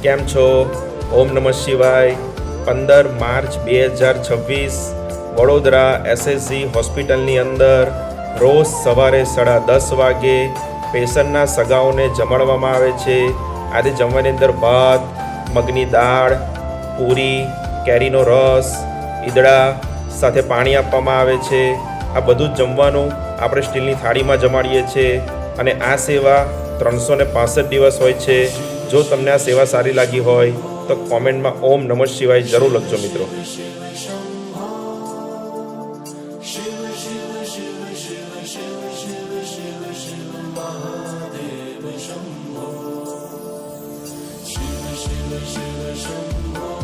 કેમ છો? ઓમ નમઃ શિવાય. 15 માર્ચ 2026 વડોદરા એસએસજી હોસ્પિટલની અંદર રોજ સવારે 10:30 વાગે પેશન્ટના સગાઓને જમાડવામાં આવે છે. આજે જમવાની અંદર ભાત, મગની દાળ, પૂરી, કેરીનો રસ, ઈદડા સાથે પાણી આપવામાં આવે છે. આ બધું જ જમવાનું આપણે સ્ટીલની થાળીમાં જમાડીએ છીએ અને આ સેવા 365 દિવસ હોય છે. જો તમને આ સેવા સારી લાગી હોય તો કોમેન્ટમાં ઓમ નમઃ શિવાય જરૂર લખજો મિત્રો. Shiva Shambho